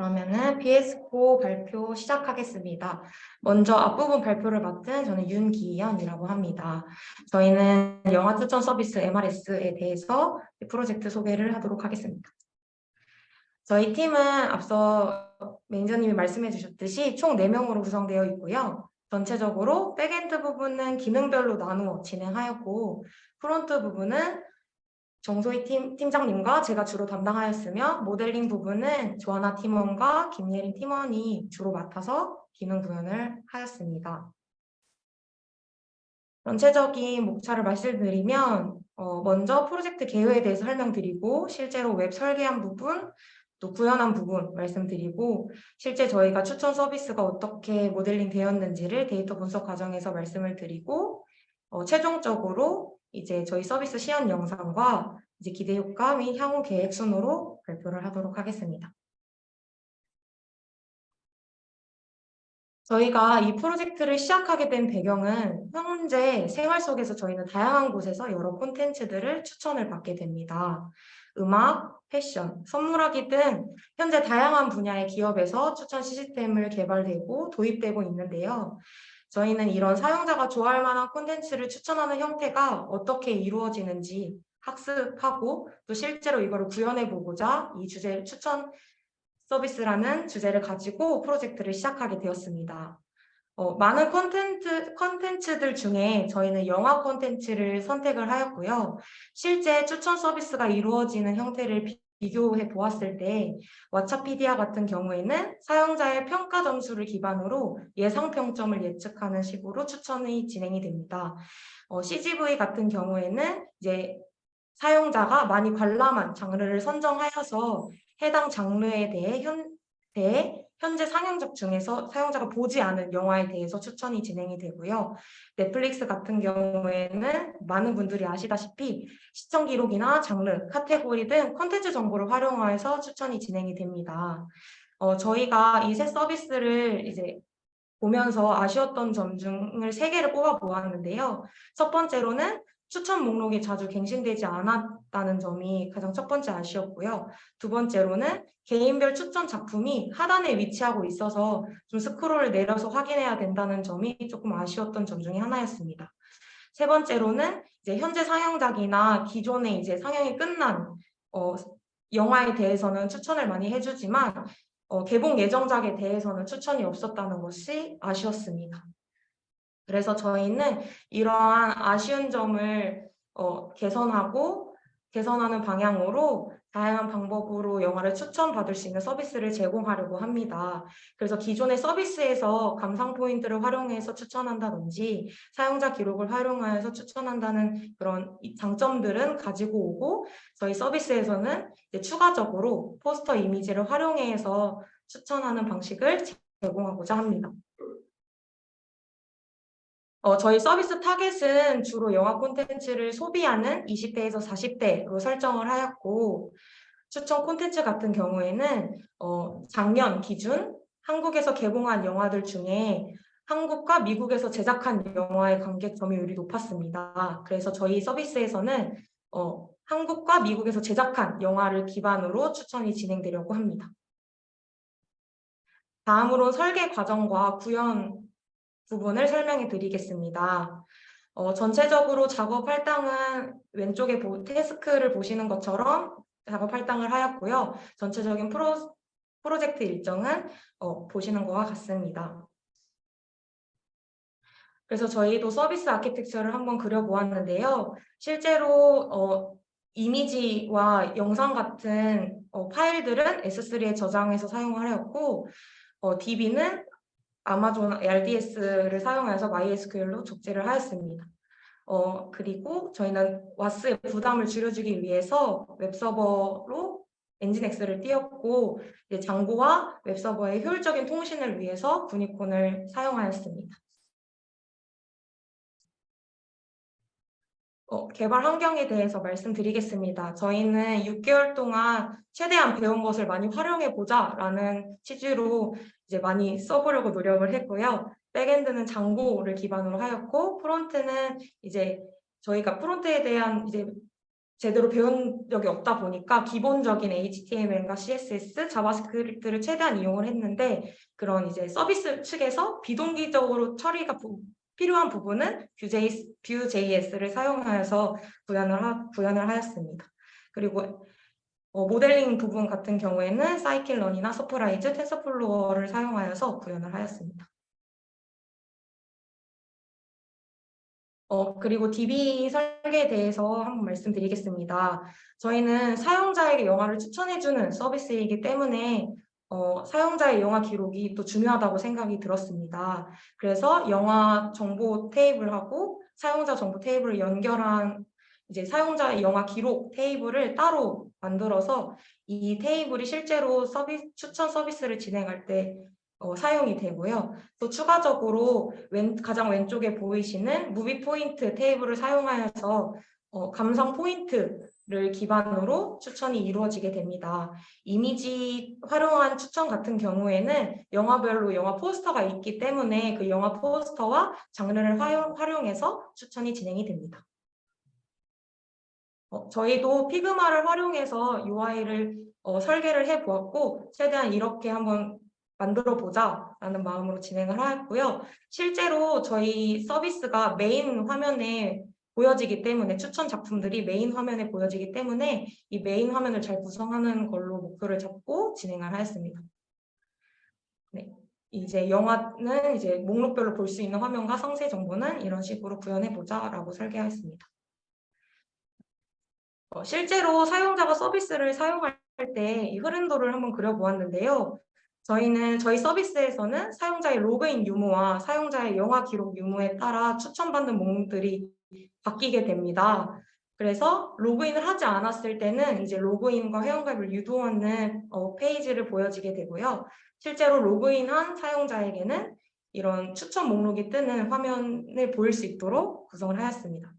그러면은 BS코 발표 시작하겠습니다. 먼저 앞부분 발표를 맡은 저는 윤기현이라고 합니다. 저희는 영화 추천 서비스 MRS에 대해서 프로젝트 소개를 하도록 하겠습니다. 저희 팀은 앞서 매니저님이 말씀해 주셨듯이 총 4명으로 구성되어 있고요. 전체적으로 백엔드 부분은 기능별로 나누어 진행하였고 프론트 부분은 정소희 팀장님과 제가 주로 담당하였으며 모델링 부분은 조하나 팀원과 김예린 팀원이 주로 맡아서 기능 구현을 하였습니다. 전체적인 목차를 말씀드리면 먼저 프로젝트 개요에 대해서 설명드리고 실제로 웹 설계한 부분 또 구현한 부분 말씀드리고 실제 저희가 추천 서비스가 어떻게 모델링 되었는지를 데이터 분석 과정에서 말씀을 드리고 최종적으로 이제 저희 서비스 시연 영상과 이제 기대 효과 및 향후 계획 순으로 발표를 하도록 하겠습니다. 저희가 이 프로젝트를 시작하게 된 배경은 현재 생활 속에서 저희는 다양한 곳에서 여러 콘텐츠들을 추천을 받게 됩니다. 음악, 패션, 선물하기 등 현재 다양한 분야의 기업에서 추천 시스템을 개발되고 도입되고 있는데요. 저희는 이런 사용자가 좋아할 만한 콘텐츠를 추천하는 형태가 어떻게 이루어지는지 학습하고 또 실제로 이거를 구현해보고자 이 주제 추천 서비스라는 주제를 가지고 프로젝트를 시작하게 되었습니다. 많은 컨텐츠들 중에 저희는 영화 콘텐츠를 선택을 하였고요. 실제 추천 서비스가 이루어지는 형태를 비교해 보았을 때 왓챠피디아 같은 경우에는 사용자의 평가 점수를 기반으로 예상 평점을 예측하는 식으로 추천이 진행이 됩니다. CGV 같은 경우에는 이제 사용자가 많이 관람한 장르를 선정하여서 해당 장르에 대해 현재 상영작 중에서 사용자가 보지 않은 영화에 대해서 추천이 진행이 되고요. 넷플릭스 같은 경우에는 많은 분들이 아시다시피 시청 기록이나 장르, 카테고리 등 콘텐츠 정보를 활용해서 추천이 진행이 됩니다. 저희가 이 새 서비스를 이제 보면서 아쉬웠던 점 중을 3개를 뽑아 보았는데요. 첫 번째로는 추천 목록이 자주 갱신되지 않았다는 점이 가장 첫 번째 아쉬웠고요. 두 번째로는 개인별 추천 작품이 하단에 위치하고 있어서 좀 스크롤을 내려서 확인해야 된다는 점이 조금 아쉬웠던 점 중에 하나였습니다. 세 번째로는 이제 현재 상영작이나 기존에 이제 상영이 끝난 영화에 대해서는 추천을 많이 해주지만 개봉 예정작에 대해서는 추천이 없었다는 것이 아쉬웠습니다. 그래서 저희는 이러한 아쉬운 점을 개선하는 방향으로 다양한 방법으로 영화를 추천받을 수 있는 서비스를 제공하려고 합니다. 그래서 기존의 서비스에서 감상 포인트를 활용해서 추천한다든지 사용자 기록을 활용하여서 추천한다는 그런 장점들은 가지고 오고 저희 서비스에서는 이제 추가적으로 포스터 이미지를 활용해서 추천하는 방식을 제공하고자 합니다. 저희 서비스 타겟은 주로 영화 콘텐츠를 소비하는 20대에서 40대로 설정을 하였고 추천 콘텐츠 같은 경우에는 작년 기준 한국에서 개봉한 영화들 중에 한국과 미국에서 제작한 영화의 관객 점유율이 높았습니다. 그래서 저희 서비스에서는 한국과 미국에서 제작한 영화를 기반으로 추천이 진행되려고 합니다. 다음으로 설계 과정과 구현 부분을 설명해 드리겠습니다. 전체적으로 작업 할당은 왼쪽에 태스크를 보시는 것처럼 작업 할당을 하였고요. 전체적인 프로젝트 일정은 보시는 것과 같습니다. 그래서 저희도 서비스 아키텍처를 한번 그려보았는데요. 실제로 이미지와 영상 같은 파일들은 S3에 저장해서 사용하였고 DB는 아마존 RDS를 사용해서 MySQL로 족제를 하였습니다. 그리고 저희는 와스의 부담을 줄여주기 위해서 웹서버로 엔진엑스를 띄웠고 장고와 웹서버의 효율적인 통신을 위해서 구니콘을 사용하였습니다. 개발 환경에 대해서 말씀드리겠습니다. 저희는 6개월 동안 최대한 배운 것을 많이 활용해 보자라는 취지로 이제 많이 써보려고 노력을 했고요. 백엔드는 장고를 기반으로 하였고 프론트는 이제 저희가 프론트에 대한 이제 제대로 배운 적이 없다 보니까 기본적인 HTML과 CSS, 자바스크립트를 최대한 이용을 했는데 그런 이제 서비스 측에서 비동기적으로 처리가 필요한 부분은 Vue.js를 사용하여서 구현을 하였습니다. 그리고 모델링 부분 같은 경우에는 사이클런이나 서프라이즈, 텐서플로어를 사용하여서 구현을 하였습니다. 그리고 DB 설계에 대해서 한번 말씀드리겠습니다. 저희는 사용자에게 영화를 추천해주는 서비스이기 때문에 사용자의 영화 기록이 또 중요하다고 생각이 들었습니다. 그래서 영화 정보 테이블하고 사용자 정보 테이블을 연결한 이제 사용자의 영화 기록 테이블을 따로 만들어서 이 테이블이 실제로 추천 서비스를 진행할 때 사용이 되고요. 또 추가적으로 가장 왼쪽에 보이시는 무비 포인트 테이블을 사용하여서 감상 포인트를 기반으로 추천이 이루어지게 됩니다. 이미지 활용한 추천 같은 경우에는 영화별로 영화 포스터가 있기 때문에 그 영화 포스터와 장르를 활용해서 추천이 진행이 됩니다. 저희도 피그마를 활용해서 UI를 설계를 해보았고 최대한 이렇게 한번 만들어 보자라는 마음으로 진행을 하였고요. 실제로 저희 서비스가 메인 화면에 보여지기 때문에 추천 작품들이 메인 화면에 보여지기 때문에 이 메인 화면을 잘 구성하는 걸로 목표를 잡고 진행을 하였습니다. 네, 이제 영화는 이제 목록별로 볼 수 있는 화면과 상세 정보는 이런 식으로 구현해 보자라고 설계하였습니다. 실제로 사용자가 서비스를 사용할 때 이 흐름도를 한번 그려보았는데요. 저희 서비스에서는 사용자의 로그인 유무와 사용자의 영화 기록 유무에 따라 추천받는 목록들이 바뀌게 됩니다. 그래서 로그인을 하지 않았을 때는 이제 로그인과 회원가입을 유도하는 페이지를 보여지게 되고요. 실제로 로그인한 사용자에게는 이런 추천 목록이 뜨는 화면을 보일 수 있도록 구성을 하였습니다.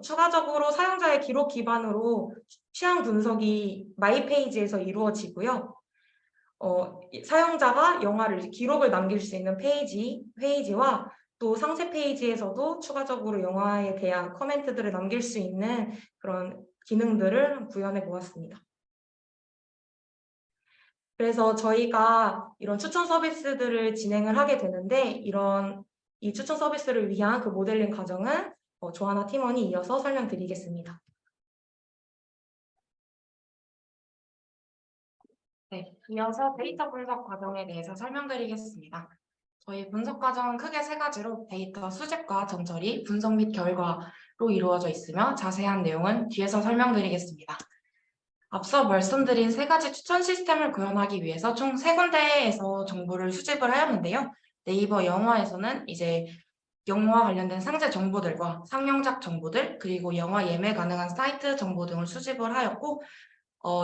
추가적으로 사용자의 기록 기반으로 취향 분석이 마이 페이지에서 이루어지고요. 사용자가 영화를 기록을 남길 수 있는 페이지와 또 상세 페이지에서도 추가적으로 영화에 대한 코멘트들을 남길 수 있는 그런 기능들을 구현해 보았습니다. 그래서 저희가 이런 추천 서비스들을 진행을 하게 되는데 이 추천 서비스를 위한 그 모델링 과정은 조하나 팀원이 이어서 설명드리겠습니다. 네, 이어서 데이터 분석 과정에 대해서 설명드리겠습니다. 저희 분석 과정은 크게 세 가지로 데이터 수집과 정처리, 분석 및 결과로 이루어져 있으며 자세한 내용은 뒤에서 설명드리겠습니다. 앞서 말씀드린 세 가지 추천 시스템을 구현하기 위해서 총 3군데에서 정보를 수집을 하였는데요. 네이버 영화에서는 이제 영화와 관련된 상세 정보들과 상영작 정보들, 그리고 영화 예매 가능한 사이트 정보 등을 수집을 하였고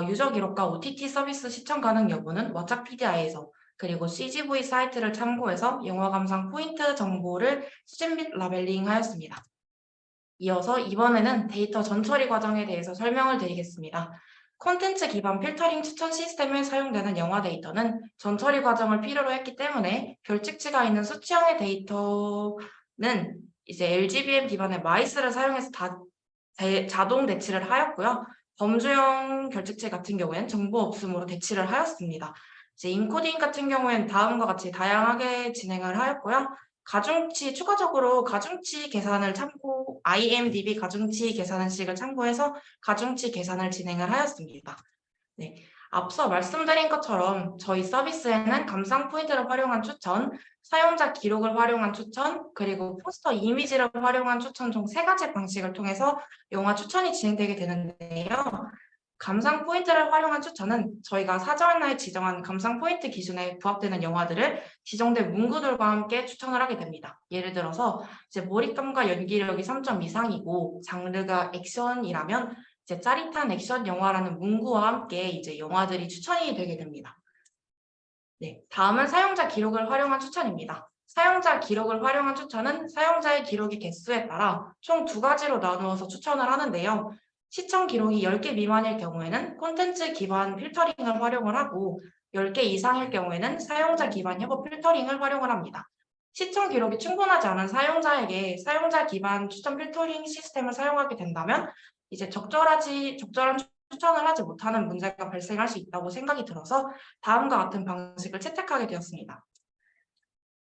유저 기록과 OTT 서비스 시청 가능 여부는 왓챠피디아에서 그리고 CGV 사이트를 참고해서 영화 감상 포인트 정보를 수집 및 라벨링 하였습니다. 이어서 이번에는 데이터 전처리 과정에 대해서 설명을 드리겠습니다. 콘텐츠 기반 필터링 추천 시스템에 사용되는 영화 데이터는 전처리 과정을 필요로 했기 때문에 별칙치가 있는 수치형의 데이터는 이제 LGBM 기반의 마이스를 사용해서 자동 대치를 하였고요. 범주형 결칙체 같은 경우에는 정보 없음으로 대치를 하였습니다. 이제 인코딩 같은 경우에는 다음과 같이 다양하게 진행을 하였고요. 추가적으로 가중치 계산을 IMDb 가중치 계산식을 참고해서 가중치 계산을 진행을 하였습니다. 네. 앞서 말씀드린 것처럼 저희 서비스에는 감상 포인트를 활용한 추천, 사용자 기록을 활용한 추천, 그리고 포스터 이미지를 활용한 추천 총 3가지 방식을 통해서 영화 추천이 진행되게 되는데요. 감상 포인트를 활용한 추천은 저희가 사전에 지정한 감상 포인트 기준에 부합되는 영화들을 지정된 문구들과 함께 추천을 하게 됩니다. 예를 들어서 이제 몰입감과 연기력이 3점 이상이고 장르가 액션이라면 이제 짜릿한 액션 영화라는 문구와 함께 이제 영화들이 추천이 되게 됩니다. 네, 다음은 사용자 기록을 활용한 추천입니다. 사용자 기록을 활용한 추천은 사용자의 기록의 개수에 따라 총 2가지로 나누어서 추천을 하는데요. 시청 기록이 10개 미만일 경우에는 콘텐츠 기반 필터링을 활용을 하고 10개 이상일 경우에는 사용자 기반 협업 필터링을 활용을 합니다. 시청 기록이 충분하지 않은 사용자에게 사용자 기반 추천 필터링 시스템을 사용하게 된다면 이제 적절한 추천을 하지 못하는 문제가 발생할 수 있다고 생각이 들어서 다음과 같은 방식을 채택하게 되었습니다.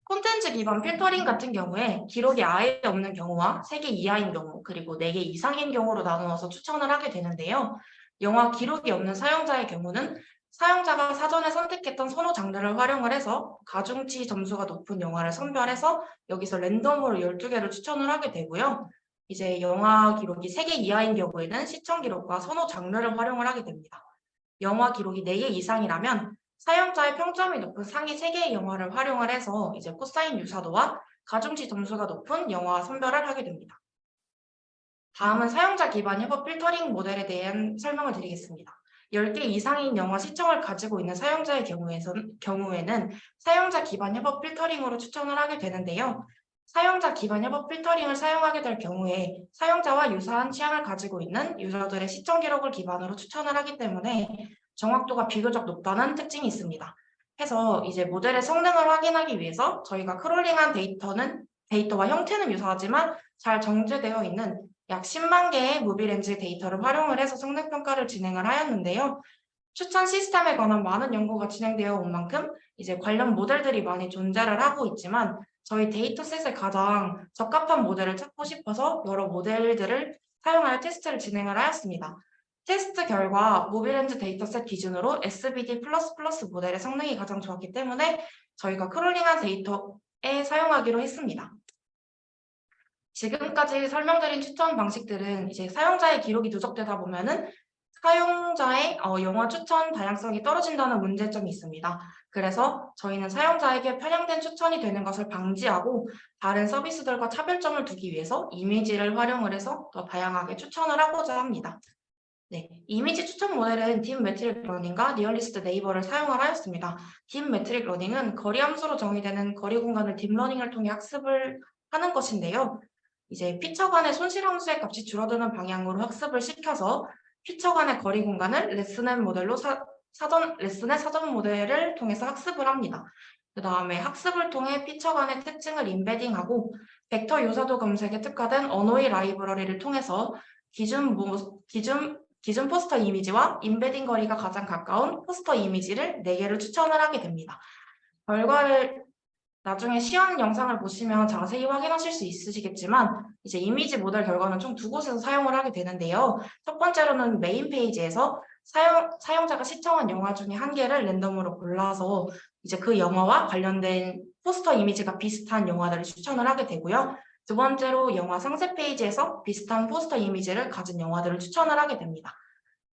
콘텐츠 기반 필터링 같은 경우에 기록이 아예 없는 경우와 3개 이하인 경우, 그리고 4개 이상인 경우로 나누어서 추천을 하게 되는데요. 영화 기록이 없는 사용자의 경우는 사용자가 사전에 선택했던 선호 장르를 활용을 해서 가중치 점수가 높은 영화를 선별해서 여기서 랜덤으로 12개를 추천을 하게 되고요. 이제 영화 기록이 3개 이하인 경우에는 시청 기록과 선호 장르를 활용을 하게 됩니다. 영화 기록이 4개 이상이라면 사용자의 평점이 높은 상위 3개의 영화를 활용을 해서 이제 코사인 유사도와 가중치 점수가 높은 영화 선별을 하게 됩니다. 다음은 사용자 기반 협업 필터링 모델에 대한 설명을 드리겠습니다. 10개 이상인 영화 시청을 가지고 있는 사용자의 경우에는 사용자 기반 협업 필터링으로 추천을 하게 되는데요. 사용자 기반 협업 필터링을 사용하게 될 경우에 사용자와 유사한 취향을 가지고 있는 유저들의 시청 기록을 기반으로 추천을 하기 때문에 정확도가 비교적 높다는 특징이 있습니다. 해서 이제 모델의 성능을 확인하기 위해서 저희가 크롤링한 데이터와 형태는 유사하지만 잘 정제되어 있는 약 10만 개의 무비렌즈 데이터를 활용을 해서 성능 평가를 진행을 하였는데요. 추천 시스템에 관한 많은 연구가 진행되어 온 만큼 이제 관련 모델들이 많이 존재를 하고 있지만 저희 데이터셋에 가장 적합한 모델을 찾고 싶어서 여러 모델들을 사용하여 테스트를 진행을 하였습니다. 테스트 결과 무비렌즈 데이터셋 기준으로 SBD++ 모델의 성능이 가장 좋았기 때문에 저희가 크롤링한 데이터에 사용하기로 했습니다. 지금까지 설명드린 추천 방식들은 이제 사용자의 기록이 누적되다 보면은 사용자의 영화 추천 다양성이 떨어진다는 문제점이 있습니다. 그래서 저희는 사용자에게 편향된 추천이 되는 것을 방지하고 다른 서비스들과 차별점을 두기 위해서 이미지를 활용을 해서 더 다양하게 추천을 하고자 합니다. 네, 이미지 추천 모델은 딥 매트릭 러닝과 니어리스트 네이버를 사용을 하였습니다. 딥 매트릭 러닝은 거리 함수로 정의되는 거리 공간을 딥러닝을 통해 학습을 하는 것인데요. 이제 피처 간의 손실 함수의 값이 줄어드는 방향으로 학습을 시켜서 피처 간의 거리 공간을 레슨넷 모델로 레슨넷 사전 모델을 통해서 학습을 합니다. 그 다음에 학습을 통해 피처 간의 특징을 임베딩하고 벡터 유사도 검색에 특화된 언어의 라이브러리를 통해서 기준 포스터 이미지와 임베딩 거리가 가장 가까운 포스터 이미지를 4개를 추천을 하게 됩니다. 결과를 나중에 시연 영상을 보시면 자세히 확인하실 수 있으시겠지만 이제 이미지 모델 결과는 총 2곳에서 사용을 하게 되는데요. 첫 번째로는 메인 페이지에서 사용자가 시청한 영화 중에 1개를 랜덤으로 골라서 이제 그 영화와 관련된 포스터 이미지가 비슷한 영화들을 추천을 하게 되고요. 두 번째로 영화 상세 페이지에서 비슷한 포스터 이미지를 가진 영화들을 추천을 하게 됩니다.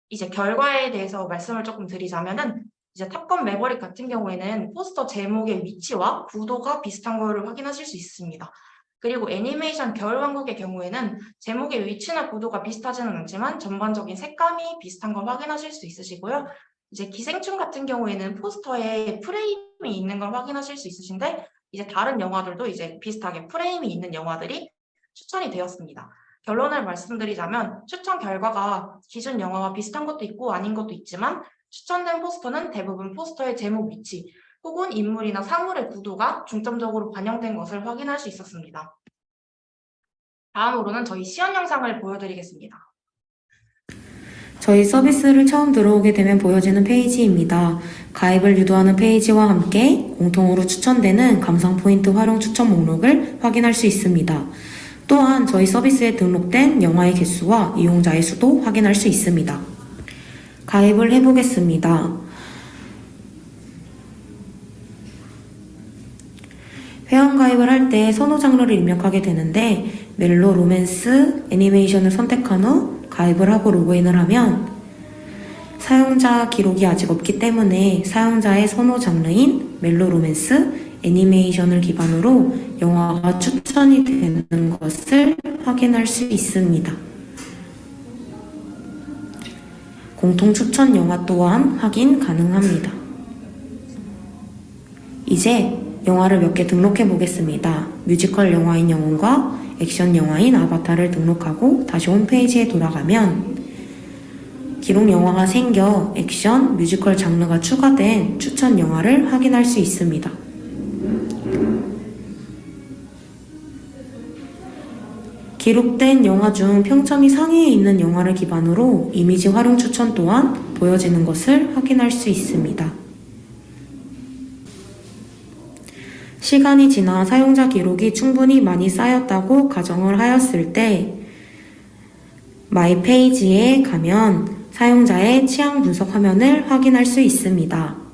이제 결과에 대해서 말씀을 조금 드리자면은 이제 탑건 매버릭 같은 경우에는 포스터 제목의 위치와 구도가 비슷한 것을 확인하실 수 있습니다. 그리고 애니메이션 겨울왕국의 경우에는 제목의 위치나 구도가 비슷하지는 않지만 전반적인 색감이 비슷한 걸 확인하실 수 있으시고요. 이제 기생충 같은 경우에는 포스터에 프레임이 있는 걸 확인하실 수 있으신데 이제 다른 영화들도 이제 비슷하게 프레임이 있는 영화들이 추천이 되었습니다. 결론을 말씀드리자면 추천 결과가 기존 영화와 비슷한 것도 있고 아닌 것도 있지만 추천된 포스터는 대부분 포스터의 제목 위치 혹은 인물이나 사물의 구도가 중점적으로 반영된 것을 확인할 수 있었습니다. 다음으로는 저희 시연 영상을 보여드리겠습니다. 저희 서비스를 처음 들어오게 되면 보여지는 페이지입니다. 가입을 유도하는 페이지와 함께 공통으로 추천되는 감상 포인트 활용 추천 목록을 확인할 수 있습니다. 또한 저희 서비스에 등록된 영화의 개수와 이용자의 수도 확인할 수 있습니다. 가입을 해보겠습니다. 회원 가입을 할 때 선호 장르를 입력하게 되는데 멜로, 로맨스, 애니메이션을 선택한 후 가입을 하고 로그인을 하면 사용자 기록이 아직 없기 때문에 사용자의 선호 장르인 멜로, 로맨스, 애니메이션을 기반으로 영화가 추천이 되는 것을 확인할 수 있습니다. 공통 추천 영화 또한 확인 가능합니다. 이제 영화를 몇 개 등록해 보겠습니다. 뮤지컬 영화인 영혼과 액션 영화인 아바타를 등록하고 다시 홈페이지에 돌아가면 기록 영화가 생겨 액션, 뮤지컬 장르가 추가된 추천 영화를 확인할 수 있습니다. 기록된 영화 중 평점이 상위에 있는 영화를 기반으로 이미지 활용 추천 또한 보여지는 것을 확인할 수 있습니다. 시간이 지나 사용자 기록이 충분히 많이 쌓였다고 가정을 하였을 때 마이 페이지에 가면 사용자의 취향 분석 화면을 확인할 수 있습니다.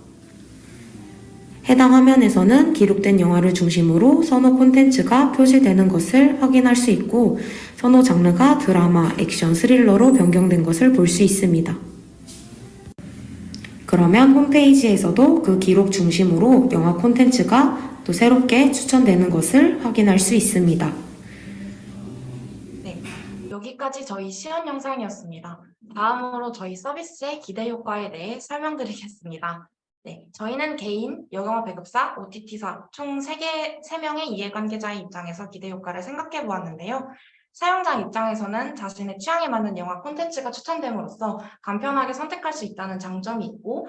해당 화면에서는 기록된 영화를 중심으로 선호 콘텐츠가 표시되는 것을 확인할 수 있고 선호 장르가 드라마, 액션, 스릴러로 변경된 것을 볼 수 있습니다. 그러면 홈페이지에서도 그 기록 중심으로 영화 콘텐츠가 또 새롭게 추천되는 것을 확인할 수 있습니다. 네, 여기까지 저희 시연 영상이었습니다. 다음으로 저희 서비스의 기대 효과에 대해 설명드리겠습니다. 네, 저희는 개인, 여경화 배급사, OTT사 총 3명의 이해관계자의 입장에서 기대 효과를 생각해 보았는데요. 사용자 입장에서는 자신의 취향에 맞는 영화 콘텐츠가 추천됨으로써 간편하게 선택할 수 있다는 장점이 있고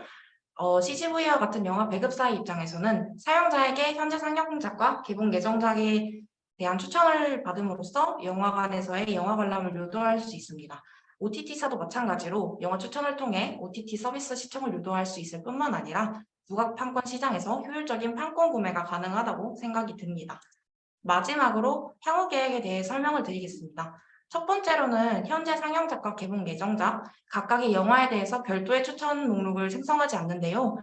CGV와 같은 영화 배급사의 입장에서는 사용자에게 현재 상영작과 개봉 예정작에 대한 추천을 받음으로써 영화관에서의 영화 관람을 유도할 수 있습니다. OTT사도 마찬가지로 영화 추천을 통해 OTT 서비스 시청을 유도할 수 있을 뿐만 아니라 부각 판권 시장에서 효율적인 판권 구매가 가능하다고 생각이 듭니다. 마지막으로 향후 계획에 대해 설명을 드리겠습니다. 첫 번째로는 현재 상영작과 개봉 예정작, 각각의 영화에 대해서 별도의 추천 목록을 생성하지 않는데요.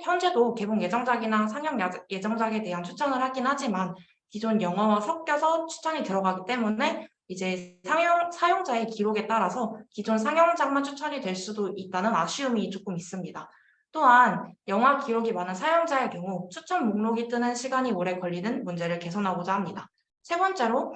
현재도 개봉 예정작이나 상영 예정작에 대한 추천을 하긴 하지만 기존 영화와 섞여서 추천이 들어가기 때문에 이제 사용자의 기록에 따라서 기존 상영작만 추천이 될 수도 있다는 아쉬움이 조금 있습니다. 또한 영화 기록이 많은 사용자의 경우 추천 목록이 뜨는 시간이 오래 걸리는 문제를 개선하고자 합니다. 세 번째로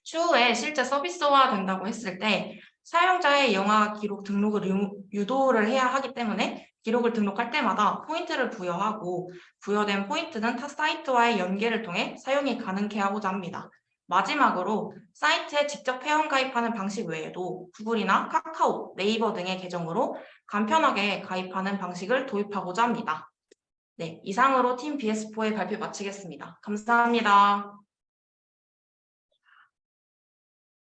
추후에 실제 서비스화 된다고 했을 때 사용자의 영화 기록 등록을 유도를 해야 하기 때문에 기록을 등록할 때마다 포인트를 부여하고 부여된 포인트는 타 사이트와의 연계를 통해 사용이 가능케 하고자 합니다. 마지막으로 사이트에 직접 회원가입하는 방식 외에도 구글이나 카카오, 네이버 등의 계정으로 간편하게 가입하는 방식을 도입하고자 합니다. 네, 이상으로 팀 BS4의 발표 마치겠습니다. 감사합니다.